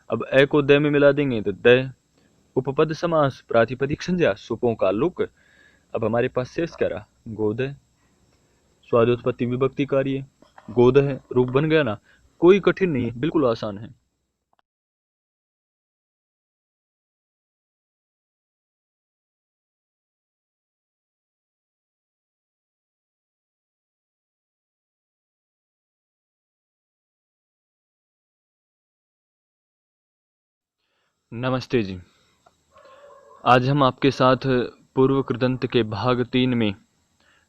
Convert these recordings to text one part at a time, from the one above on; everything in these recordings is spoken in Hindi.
अब ए को द में मिला देंगे तो द। उपपद समास, प्रातिपदिक संज्ञा, सुपों का लुक। अब हमारे पास शेष क्या रहा? गोद है। स्वादोत्पत्ति विभक्ति कार्य, गोद है, रूप बन गया ना। कोई कठिन नहीं है, बिल्कुल आसान है। नमस्ते जी। आज हम आपके साथ पूर्व कृदंत के भाग 3 में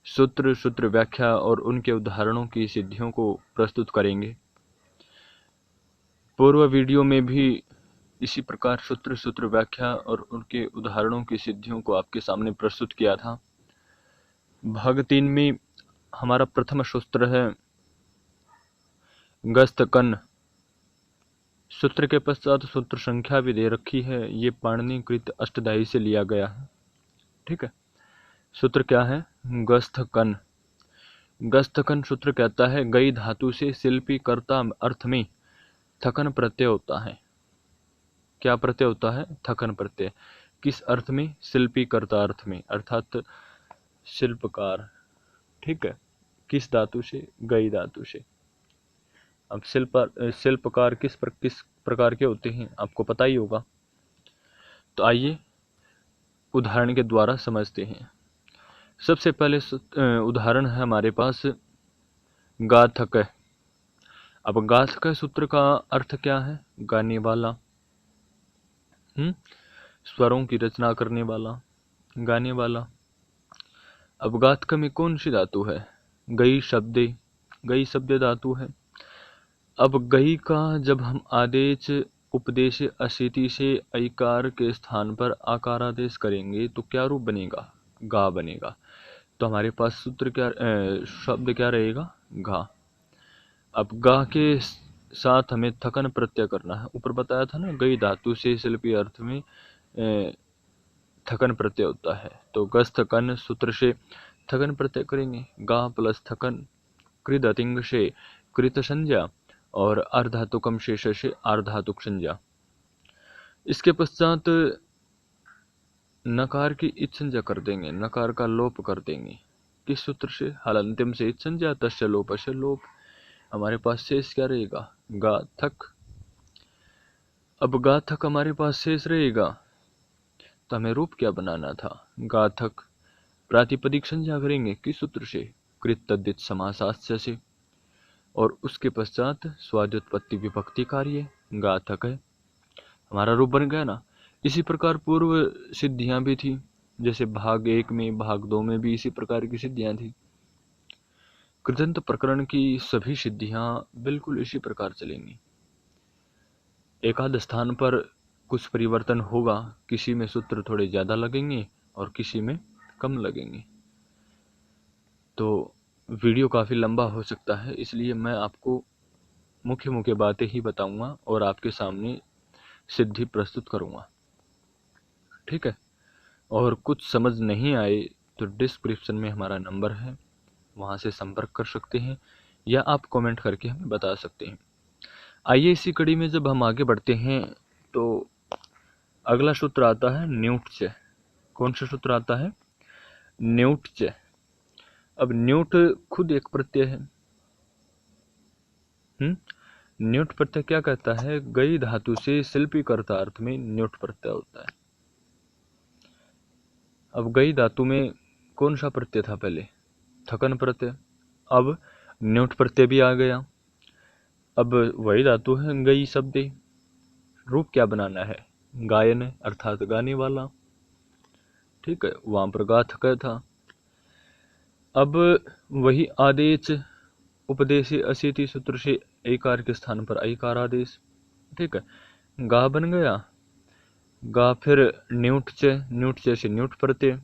सूत्र, सूत्र व्याख्या और उनके उदाहरणों की सिद्धियों को प्रस्तुत करेंगे। पूर्व वीडियो में भी इसी प्रकार सूत्र, सूत्र व्याख्या और उनके उदाहरणों की सिद्धियों को आपके सामने प्रस्तुत किया था। भाग 3 में हमारा प्रथम सूत्र है गस्तकन। सूत्र के पश्चात सूत्र संख्या भी दे रखी है, ये पाणिनिकृत अष्टधाई से लिया गया है। ठीक है। सूत्र क्या है? गस्थकन। गस्थकन सूत्र कहता है गई धातु से शिल्पी कर्ता अर्थ में थकन प्रत्यय होता है। क्या प्रत्यय होता है? थकन प्रत्यय। किस अर्थ में? शिल्पी कर्ता अर्थ में, अर्थात शिल्पकार। ठीक है। किस धातु से? गई धातु से। अब शिल्पकार किस प्रकार के होते हैं आपको पता ही होगा। तो आइए उदाहरण के द्वारा समझते हैं। सबसे पहले उदाहरण है हमारे पास गाथक। अब गाथक सूत्र का अर्थ क्या है? गाने वाला, स्वरों की रचना करने वाला, गाने वाला। अब गाथक में कौन सी धातु है? गई शब्दे, गई शब्द धातु है। अब गई का जब हम आदेश उपदेश अशिति से ऐकार के स्थान पर आकारादेश करेंगे तो क्या रूप बनेगा? गा बनेगा। तो हमारे पास सूत्र क्या, शब्द क्या रहेगा? घा। अब गा के साथ हमें थकन प्रत्यय करना है। ऊपर बताया था ना, गई धातु से शिल्पी अर्थ में थकन प्रत्यय होता है। तो गस थकन सूत्र से थकन प्रत्यय करेंगे। गा प्लस थकन, कृदतिंग से कृत संज्ञा और अर्धातुकम शेष से अर्धातुक संज्ञा। इसके पश्चात नकार की इच संज्ञा कर देंगे, नकार का लोप कर देंगे। किस सूत्र से? हलंत्यम से इच संज्ञा, तस्य लोप से लोप। हमारे पास शेष क्या रहेगा? गाथक। अब गाथक हमारे पास शेष रहेगा, तो हमें रूप क्या बनाना था? गाथक। प्रातिपदिक संज्ञा करेंगे किस सूत्र से? कृत तद्धित समासास्य से। और उसके पश्चात स्वादुत्पत्ति विभक्ति कार्य गाथक है। हमारा रूप बन गया ना। इसी प्रकार पूर्व सिद्धियां भी थी, जैसे भाग 1 में, भाग 2 में भी इसी प्रकार की सिद्धियां थी। कृदंत प्रकरण की सभी सिद्धियां बिल्कुल इसी प्रकार चलेंगी। एकाध स्थान पर कुछ परिवर्तन होगा, किसी में सूत्र थोड़े ज्यादा लगेंगे और किसी में कम लगेंगे। तो वीडियो काफी लंबा हो सकता है, इसलिए मैं आपको मुख्य मुख्य बातें ही बताऊंगा और आपके सामने सिद्धि प्रस्तुत करूंगा। ठीक है। और कुछ समझ नहीं आए तो डिस्क्रिप्शन में हमारा नंबर है, वहां से संपर्क कर सकते हैं या आप कमेंट करके हमें बता सकते हैं। आइए इसी कड़ी में जब हम आगे बढ़ते हैं तो अगला सूत्र आता है न्यूट्च। कौन सा सूत्र आता है? न्यूट्च। अब न्यूट खुद एक प्रत्यय है। न्यूट प्रत्यय क्या कहता है? गई धातु से शिल्पी कर्ता अर्थ में न्यूट प्रत्यय होता है। अब गई धातु में कौन सा प्रत्यय था पहले? थकन प्रत्यय। अब न्यूट प्रत्यय भी आ गया। अब वही धातु है गई शब्द। रूप क्या बनाना है? गायन अर्थात गाने वाला। ठीक है। वहां पर गाथक था। अब वही आदेश उपदेश अशीति सूत्र से ऐकार के स्थान पर ऐकार आदेश। ठीक है। गा बन गया। गा फिर न्यूट से न्यूट प्रत्यय।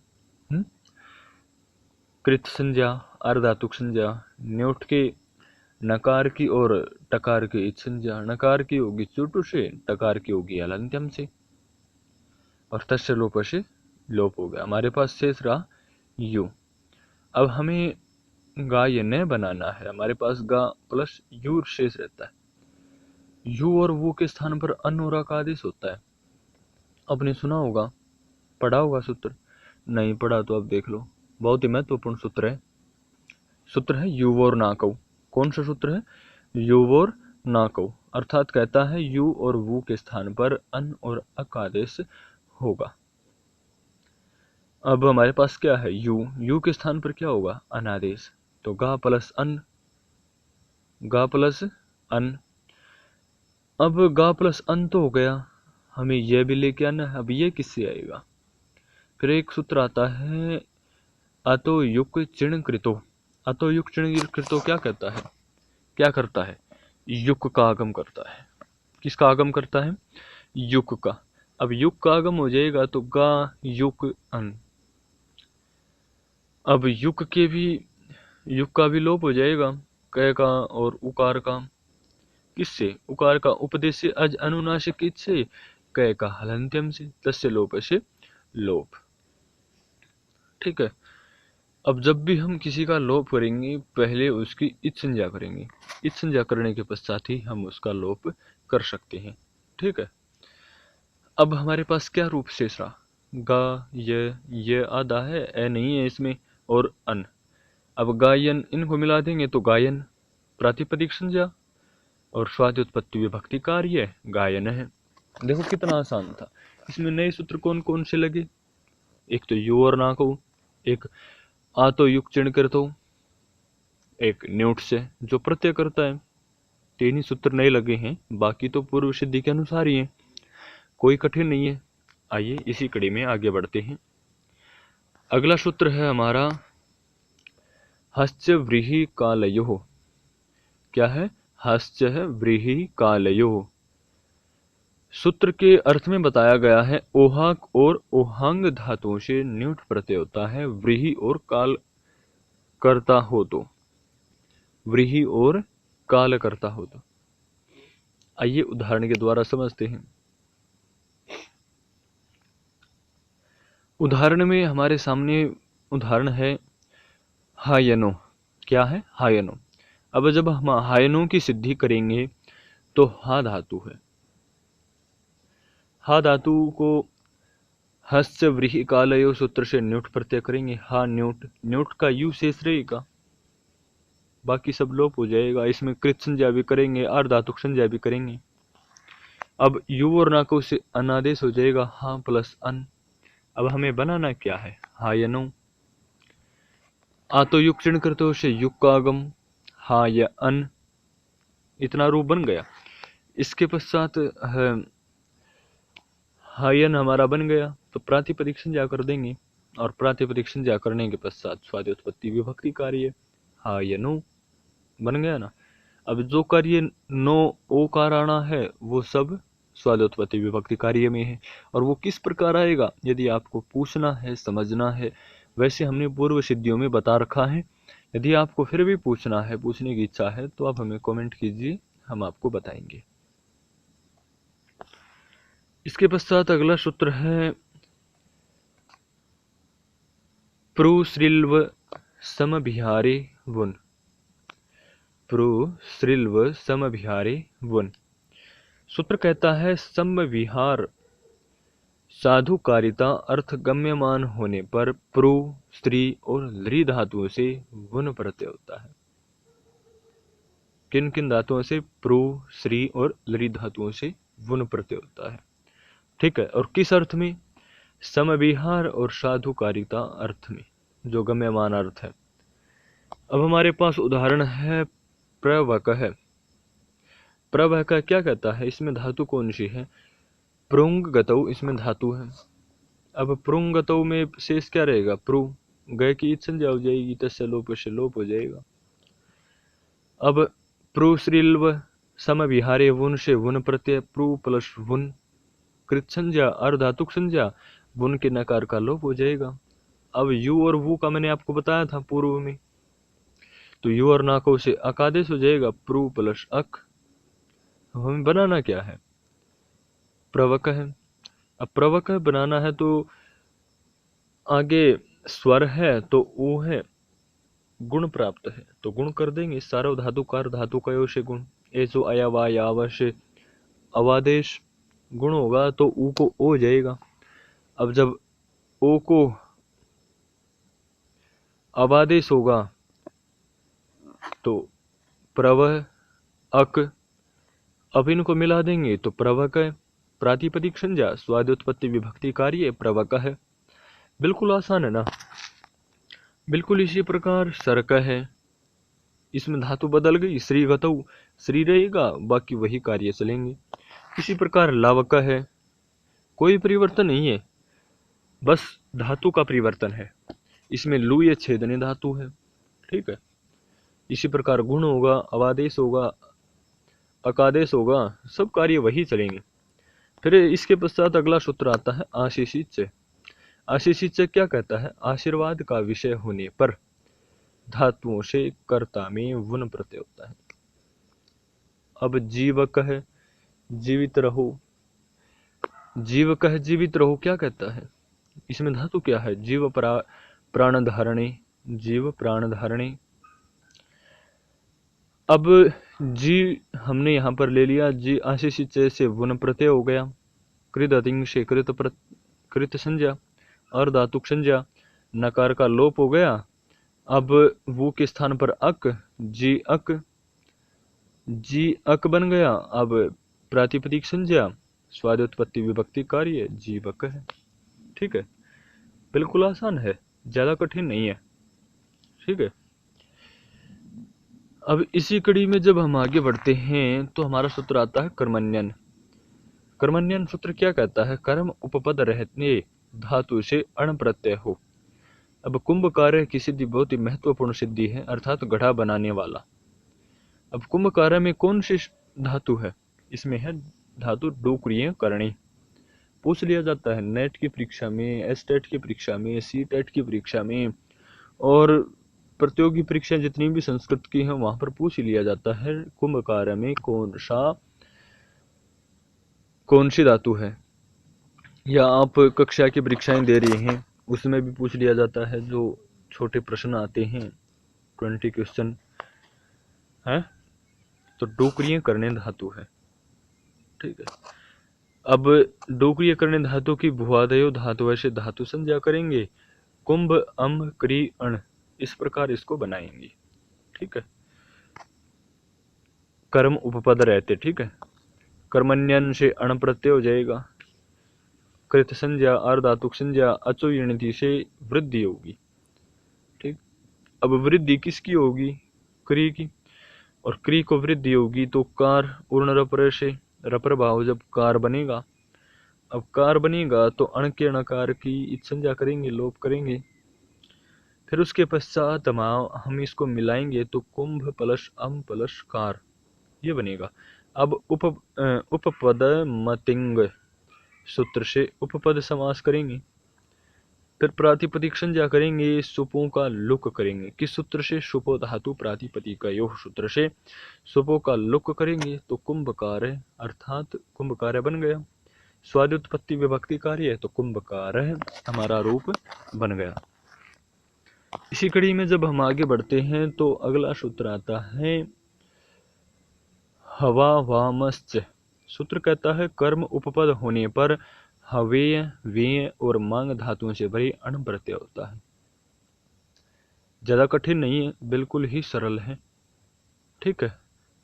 कृत संज्ञा, अर्धातुक संज्ञा। न्यूट के नकार की और टकार की इच संज्ञा। नकार की होगी चुटु से, टकार की होगी हलंत्यम से, और तस्य लोप से लोप हो गया। हमारे पास शेष रहा यू। अब हमें गा ये न बनाना है, हमारे पास गा प्लस यू शेष रहता है। यू और वो के स्थान पर अन और अ का आदेश होता है। आपने सुना होगा, पढ़ा होगा सूत्र, नहीं पढ़ा तो अब देख लो, बहुत ही महत्वपूर्ण सूत्र है। सूत्र है यू और ना कहो। कौन सा सूत्र है? यू और ना कहो, अर्थात कहता है यू और वो के स्थान पर अन और अ का आदेश होगा। अब हमारे पास क्या है? यू के स्थान पर क्या होगा? अनादेश। तो गा प्लस अन, गा प्लस अन। अब गा प्लस अन तो हो गया, हमें यह भी लेके आना है। अब ये किससे आएगा? फिर एक सूत्र आता है अतो युक चिण कृतो। अतो युक चिण कृतो क्या कहता है? क्या करता है? युक का आगम करता है। किसका आगम करता है? युक का। अब युक का आगम हो जाएगा तो गा युक अन। अब युक का भी लोप हो जाएगा, क का और उकार का। किससे? उकार का उपदेश से, अज अनुनासिक से, क का हलंत्यम से, तस्य लोप से लोप। ठीक है। अब जब भी हम किसी का लोप करेंगे पहले उसकी इच संज्ञा करेंगे, इच संज्ञा करने के पश्चात ही हम उसका लोप कर सकते हैं। ठीक है। अब हमारे पास क्या रूप शेष रहा? गा, ये आधा है, ए नहीं है इसमें, और अन। अब गायन, इनको मिला देंगे तो गायन प्रातिपदिक संज्ञा और स्वाद्योत्पत्ति विभक्ति कार्य गायन है। देखो कितना आसान था। इसमें नए सूत्र कौन कौन से लगे? एक तो यू और ना को, एक आ तो युग चिण करता हूं, एक न्यूट से जो प्रत्यय करता है। तीन ही सूत्र नए लगे हैं, बाकी तो पूर्व सिद्धि के अनुसार ही है, कोई कठिन नहीं है। आइए इसी कड़ी में आगे बढ़ते हैं। अगला सूत्र है हमारा हस्य व्रीहि कालयोः। क्या है? हस्य व्रीहि कालयोः। सूत्र के अर्थ में बताया गया है ओहाक और ओहांग धातुओं से न्यूट प्रत्यय होता है व्रीहि और काल करता हो तो, व्रीहि और काल करता हो तो। आइए उदाहरण के द्वारा समझते हैं। उदाहरण में हमारे सामने उदाहरण है हायनो। क्या है? हायनो। अब जब हम हायनो की सिद्धि करेंगे तो हा धातु है, हा धातु को हस्य व्रीहि कालयो सूत्र से न्यूट प्रत्यय करेंगे। हा न्यूट, न्यूट का यू शेष रहेगा, बाकी सब लोप हो जाएगा। इसमें कृत संज्ञा भी करेंगे, अर्धातुक संज्ञा भी करेंगे। अब यू और नाको से अनादेश हो जाएगा, हा प्लस अन। अब हमें बनाना क्या है? हायनो। आ तो युग चिण करते से युग का आगम, हा या अन, इतना रूप बन गया। इसके पश्चात हायन हमारा बन गया तो प्रातिपदिक संज्ञा कर देंगे, और प्रातिपदिक संज्ञा करने के पश्चात स्वाद्योत्पत्ति विभक्ति कार्य हायनो बन गया ना। अब जो कार्य नो ओकार आना है वो सब स्वाद्योत्पत्ति विभक्ति कार्य में है। और वो किस प्रकार आएगा, यदि आपको पूछना है, समझना है, वैसे हमने पूर्व सिद्धियों में बता रखा है। यदि आपको फिर भी पूछना है, पूछने की इच्छा है, तो आप हमें कमेंट कीजिए, हम आपको बताएंगे। इसके पश्चात अगला सूत्र है प्रुश्रिल्व समभिहारे वुन। प्रुश्रिल्व समभिहारे वुन। सूत्र कहता है समविहार साधुकारिता अर्थ गम्यमान होने पर प्रू, स्त्री और लृ धातुओं से वुन प्रत्यय होता है। किन किन धातुओं से? प्रू, श्री और लृ धातुओं से वुन प्रत्यय होता है। ठीक है। और किस अर्थ में? समविहार और साधुकारिता अर्थ में, जो गम्यमान अर्थ है। अब हमारे पास उदाहरण है प्रवकः। प्रवकः क्या कहता है? इसमें धातु कौन सी है? प्रुंग गतौ इसमें धातु है। अब प्रुंग गतौ में शेष क्या रहेगा? प्रू, गय की ईट संज्ञा हो जाएगी, तस्य लोप से लोप हो जाएगा। अब प्रुश्रिल्व समविहारे वुन से वुन प्रत्यय, प्रू प्लस वुन, कृत संज्ञा अर्धातुक संज्ञा, वुन के नकार का लोप हो जाएगा। अब यू और वू का मैंने आपको बताया था पूर्व में, तो यू और नाको से अकादेश हो जाएगा, प्रू प्लस अक। हमें बनाना क्या है? प्रवक है। अब प्रवक बनाना है तो आगे स्वर है तो ऊ है, गुण प्राप्त है तो गुण कर देंगे। सार्वधातुकार धातु कयो से गुण, ए जो अया वा याव से अवादेश गुण होगा तो ऊ को ओ हो जाएगा। अब जब ओ को अवादेश होगा तो प्रवह अक, अब इनको मिला देंगे तो प्रवक है। प्रातिपदिक संज्ञा स्वादुत्पत्ति विभक्ति कार्य प्रवक है। बिल्कुल आसान है ना। बिल्कुल इसी प्रकार सर्क है, इसमें धातु बदल गई, श्री गतौ श्री रहेगा, बाकी वही कार्य चलेंगे। इसी प्रकार लावक है, कोई परिवर्तन नहीं है, बस धातु का परिवर्तन है। इसमें लू ये छेदने धातु है, ठीक है। इसी प्रकार गुण होगा, अवादेश होगा, अकादेश होगा, सब कार्य वही चलेंगे। फिर इसके पश्चात अगला सूत्र आता है आशीषित से। आशीषित से क्या कहता है? आशीर्वाद का विषय होने पर धातुओं से कर्ता में वुन प्रत्यय होता है। अब जीवक है, जीवित रहो, जीवक है जीवित रहो क्या कहता है? इसमें धातु क्या है? जीव प्राण धारणे, जीव प्राण धारणे। अब जी हमने यहां पर ले लिया, जी आशीषित से वुन प्रत्यय हो गया, कृत अधिंग से कृत संज्ञा और धातुक संज्ञा, नकार का लोप हो गया। अब वो के स्थान पर अक, जी अक, जी अक बन गया। अब प्रातिपदिक संज्ञा स्वादुत्पत्ति विभक्ति कार्य जीवक है, ठीक है। बिल्कुल आसान है, ज्यादा कठिन नहीं है, ठीक है। अब इसी कड़ी में जब हम आगे बढ़ते हैं तो हमारा सूत्र आता है कर्मण्यन। कर्मण्यन सूत्र क्या कहता है? कर्म उपपद रहने धातु से अण प्रत्यय हो। अब कुंभ कार्य की सिद्धि बहुत ही महत्वपूर्ण सिद्धि है, अर्थात घड़ा बनाने वाला। अब कुंभ कार्य में कौन सी धातु है? इसमें है धातु डोकरीय करणी। पूछ लिया जाता है नेट की परीक्षा में, एसटेट की परीक्षा में, सी टेट की परीक्षा में, और प्रतियोगी परीक्षा जितनी भी संस्कृत की है वहां पर पूछ लिया जाता है कुंभ कार्य में कौन सी धातु है। या आप कक्षा की परीक्षाएं दे रही हैं उसमें भी पूछ लिया जाता है, जो छोटे प्रश्न आते हैं 20 क्वेश्चन है, तो डोकरीय करने धातु है, ठीक है। अब डोकरीय करने धातु की भुआदयो धातु से धातु संज्ञा करेंगे, कुंभ अम क्री अण, इस प्रकार इसको बनाएंगे, ठीक है। कर्म उपपद रहते, ठीक है। कर्मण्यन से अण प्रत्यय हो जाएगा, कृत संज्ञा अर्धातुक संज्ञा अचो यणति से वृद्धि होगी, ठीक। अब वृद्धि किसकी होगी? क्री की, और क्री को वृद्धि होगी तो कार उर्ण रपर से, रपर भाव जब कार बनेगा, अब कार बनेगा तो अण के अणकार की संज्ञा करेंगे, लोप करेंगे। फिर उसके पश्चात हम इसको मिलाएंगे तो कुंभ प्लस अम प्लस कार, ये बनेगा। अब उपपद मतिंग सूत्र से उपपद समास करेंगे, फिर प्रातिपदिक संज्ञा करेंगे, सुपों का लुक करेंगे। किस सूत्र से? सुपो धातु प्रातिपदिक योग सूत्र से सुपों का लुक करेंगे तो कुंभकार है, अर्थात कुंभकार बन गया। स्वादुत्पत्ति विभक्ति कार्य है तो कुंभकार है हमारा रूप बन गया। इसी कड़ी में जब हम आगे बढ़ते हैं तो अगला सूत्र आता है हवा वामश्च। सूत्र कहता है कर्म उपपद होने पर हवेय वेय और मांग धातुओं से भरी अण प्रत्यय होता है। ज्यादा कठिन नहीं है, बिल्कुल ही सरल है, ठीक है।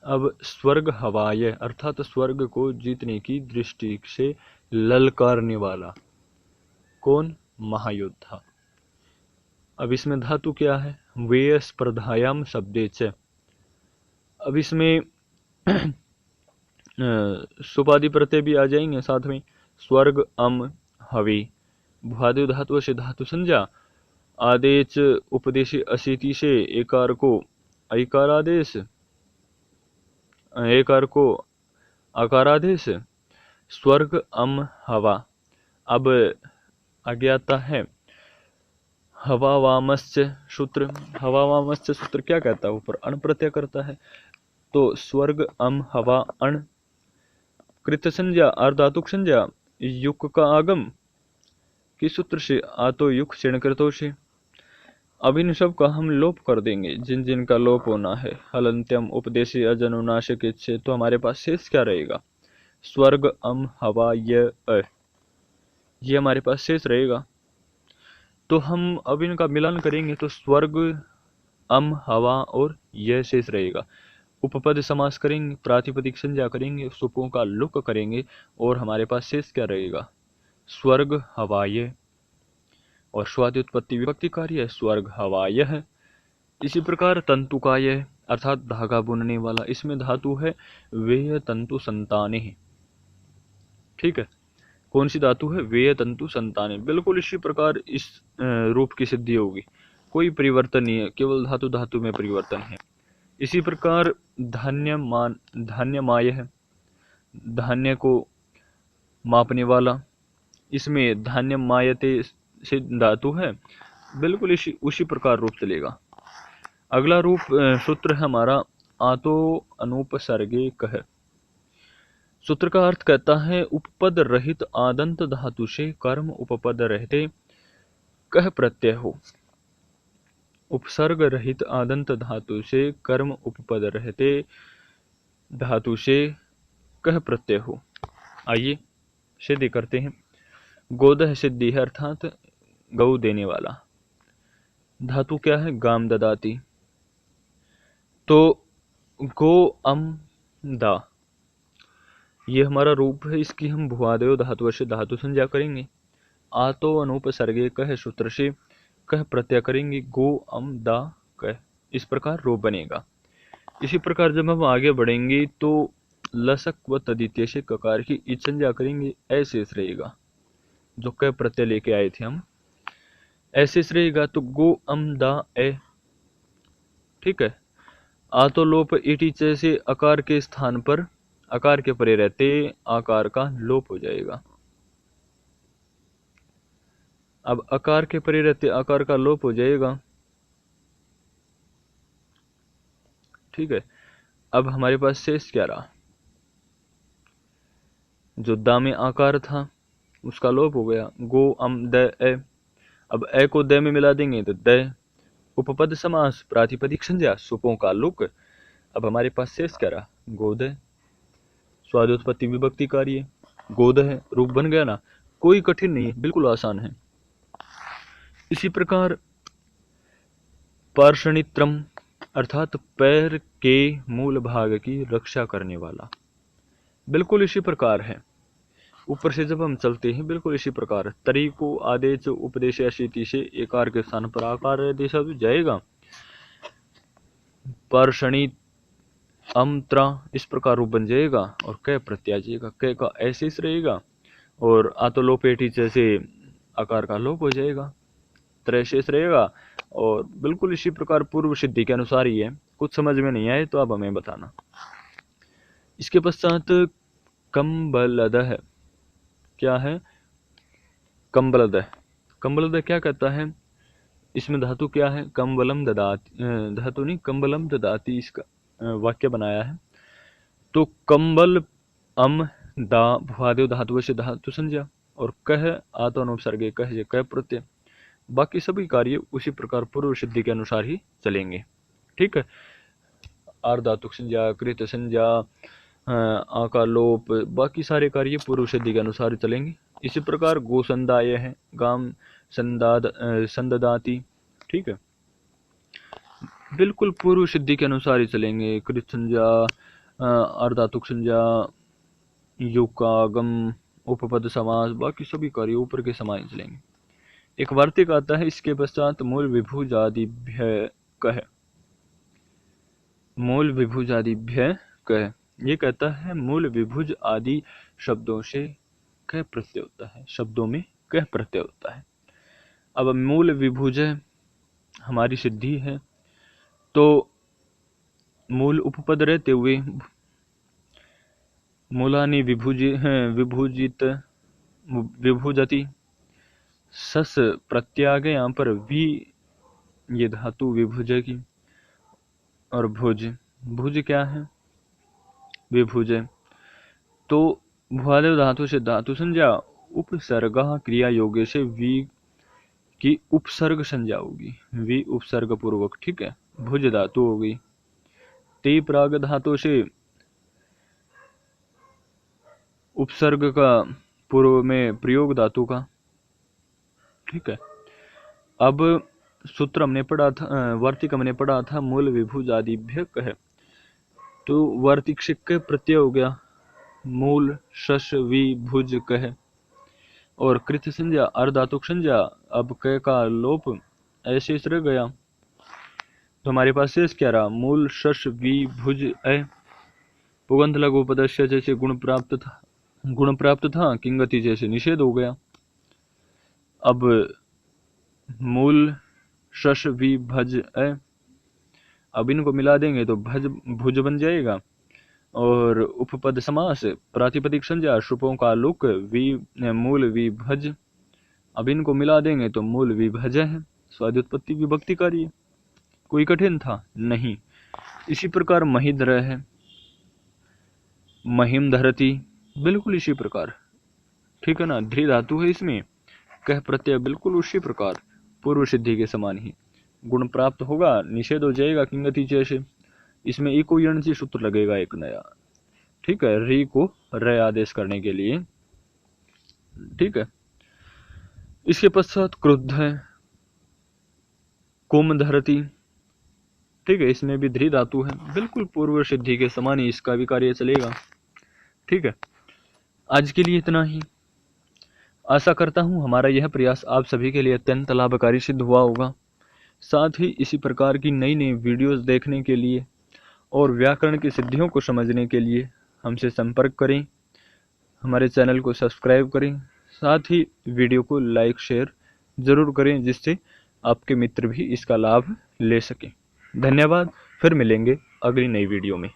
अब स्वर्ग हवाय अर्थात स्वर्ग को जीतने की दृष्टि से ललकारने वाला, कौन? महायोद्धा। अब इसमें धातु क्या है? वेय स्पर्धायाम शब्दे च। अब इसमें सुपादि प्रत्यय भी आ जाएंगे साथ में, स्वर्ग अम हवि, भुआदि धातु से धातु संज्ञा, आदेश उपदेशी अशीति से एकार को ऐकारादेश, एकार को आकारादेश, स्वर्ग अम हवा। अब आगे आता है हवा वामश्च सूत्र। हवा वामश्च सूत्र क्या कहता है? ऊपर अण प्रत्यय करता है, तो स्वर्ग अम हवा अण, कृत संज्ञा अर्धातुक संज्ञा, युक का आगम किस सूत्र से? आतो युक क्षण कृतो से। अब इन सब का हम लोप कर देंगे, जिन जिन का लोप होना है। हलंत्यम उपदेशी अजनुनाशक से, तो हमारे पास शेष क्या रहेगा? स्वर्ग अम हवा ये हमारे पास शेष रहेगा। तो हम अब इनका मिलान करेंगे तो स्वर्ग अम हवा और यह शेष रहेगा। उपपद समास करेंगे, प्रातिपदिक संज्ञा करेंगे, सुपों का लुक करेंगे और हमारे पास शेष क्या रहेगा? स्वर्ग हवाय। और स्वादि उत्पत्ति विभक्ति कार्य है, स्वर्ग हवाय है। इसी प्रकार तंतुकाय अर्थात धागा बुनने वाला, इसमें धातु है वेय तंतु संताने। ठीक है, कौन सी धातु है? वेय तंतु संताने। बिल्कुल इसी प्रकार इस रूप की सिद्धि होगी, कोई परिवर्तन नहीं है, केवल धातु धातु में परिवर्तन है। इसी प्रकार धान्य माय है, धान्य को मापने वाला, इसमें धान्य मायते से धातु है, बिल्कुल इसी उसी प्रकार रूप चलेगा। अगला रूप सूत्र है हमारा आतो अनुपसर्गे कह। सूत्र का अर्थ कहता है उपपद रहित आदंत धातु से कर्म उपपद रहते कह प्रत्यय हो। उपसर्ग रहित आदंत धातु से कर्म उपपद रहते धातु से कह प्रत्यय हो। आइए सिद्धि करते हैं। गोदह सिद्धि है अर्थात गौ देने वाला। धातु क्या है? गाम ददाती। तो गो अम दा ये हमारा रूप है, इसकी हम भुआदेव धातु से धातु संज्ञा करेंगे। आतो अनुपसर्गे कह सूत्र से कह प्रत्यय करेंगे, गो अम दा कह, इस प्रकार रूप बनेगा। इसी प्रकार जब हम आगे बढ़ेंगे तो लसक व तदितीय से ककार की इच संज्ञा करेंगे, ऐसे रहेगा जो कह प्रत्यय लेके आए थे हम, ऐसे रहेगा। तो गो अम दा ए। ठीक है, आतो लोप इटी से अकार के स्थान पर अकार के परे रहते आकार का लोप हो जाएगा। अब अकार के परे रहते आकार का लोप हो जाएगा। ठीक है, अब हमारे पास शेष क्या रहा? जो दा में आकार था उसका लोप हो गया, गो अम द ए। अब ए को द में मिला देंगे तो द। उपपद समास, प्रातिपदिक संज्ञा, सुपों का लुक। अब हमारे पास शेष क्या रहा? गोद। स्वादोत्पत्ति विभक्ति कार्य, गोद है, रूप बन गया ना। कोई कठिन नहीं है, बिल्कुल आसान है। इसी प्रकार पार्षणित्रम अर्थात पैर के मूल भाग की रक्षा करने वाला, बिल्कुल इसी प्रकार है। ऊपर से जब हम चलते हैं बिल्कुल इसी प्रकार तरीको आदेश उपदेश शीति से एकार के स्थान पर आकार आदेश जाएगा। पार्षणी अमत्रा इस प्रकार रूप बन जाएगा और क प्रत्यय जाएगा, क का ऐसे रहेगा और आतोलोपेटी जैसे आकार का लोप हो जाएगा, त्रैशेष रहेगा। और बिल्कुल इसी प्रकार पूर्व सिद्धि के अनुसार ही है। कुछ समझ में नहीं आए तो आप हमें बताना। इसके पश्चात कम्बलदह है। क्या है? कम्बलदह। कम्बलदह क्या कहता है? इसमें धातु क्या है? कम्बलम ददाती, धातु नहीं कम्बलम ददाती, इसका वाक्य बनाया है। तो कम्बल अम दा भुआदेव धातु से धातु संज्ञा और कह आतो अनुपसर्गे कह प्रत्यय। बाकी सभी कार्य उसी प्रकार पूर्व सिद्धि के अनुसार ही चलेंगे। ठीक है, आर्धातुक संज्ञा, कृत संज्ञा, आकार लोप, बाकी सारे कार्य पूर्व सिद्धि के अनुसार चलेंगे। इसी प्रकार गोसंदाय है, गाम संददाती। ठीक है, बिल्कुल पूर्व सिद्धि के अनुसार ही चलेंगे। कृत संज्ञा, आर्धातुक संज्ञा, युकागम, उपपद समास, बाकी सभी कार्य ऊपर के समान चलेंगे। एक वार्तिक आता है, इसके पश्चात मूल विभुजादिभ्य कह। मूल विभुजादिभ्य कह, ये कहता है मूल विभुज आदि शब्दों से कह प्रत्यय होता है, शब्दों में कह प्रत्यय होता है। अब मूल विभुज हमारी सिद्धि है तो मूल उपपद रहते हुए मूलानि विभुजित विभुजति, सस प्रत्यय आ गए यहाँ पर, वी ये धातु विभुज की, और भुज, भुज क्या है? विभुज। तो भुआदेव धातु से धातु संज्ञा, उपसर्ग क्रिया योग्य से वी की उपसर्ग संज्ञा होगी, वी उपसर्ग पूर्वक। ठीक है, भुज धातु होगी। ते प्राग धातु से उपसर्ग का पूर्व में प्रयोग धातु का। ठीक है, अब सूत्र हमने पढ़ा था, वार्तिक हमने पढ़ा था मूल विभुज आदिभ्य कहे, तो वार्तिक शिक प्रत्यय हो गया मूल शश विभुज कहे, और कृत संज्ञा अर्धातुक संज्ञा अब क का लोप ऐसे रह गया, तो हमारे पास शेष क्या रहा, मूल शश विभुज अ, पुगंत लघु पदस्य जैसे गुण प्राप्त था, किंगति जैसे निषेध हो गया। अब मूल शश विभज अ, अब इनको मिला देंगे तो भज भुज बन जाएगा, और उपपद समास प्रातिपदिक संज्ञा शुपों का लुक मूल विभज, अब इनको मिला देंगे तो मूल विभज है, स्वादुत्पत्ति विभक्ति कार्य। कोई कठिन था नहीं। इसी प्रकार महिद्र है, महिम धरती, बिल्कुल इसी प्रकार। ठीक है ना, ध्री धातु है इसमें, कह प्रत्यय बिल्कुल उसी प्रकार पूर्व सिद्धि के समान ही गुण प्राप्त होगा, निषेध हो जाएगा किंगति जैसे। इसमें इको यणसी सूत्र लगेगा एक नया। ठीक है, री को रे आदेश करने के लिए। ठीक है, इसके पश्चात क्रुद्ध है, कुम धरती। ठीक है, इसमें भी ध्री धातु है, बिल्कुल पूर्व सिद्धि के समान ही इसका भी कार्य चलेगा। ठीक है, आज के लिए इतना ही। आशा करता हूं हमारा यह प्रयास आप सभी के लिए अत्यंत लाभकारी सिद्ध हुआ होगा। साथ ही इसी प्रकार की नई नई वीडियोस देखने के लिए और व्याकरण की सिद्धियों को समझने के लिए हमसे संपर्क करें, हमारे चैनल को सब्सक्राइब करें, साथ ही वीडियो को लाइक शेयर जरूर करें, जिससे आपके मित्र भी इसका लाभ ले सकें। धन्यवाद, फिर मिलेंगे अगली नई वीडियो में।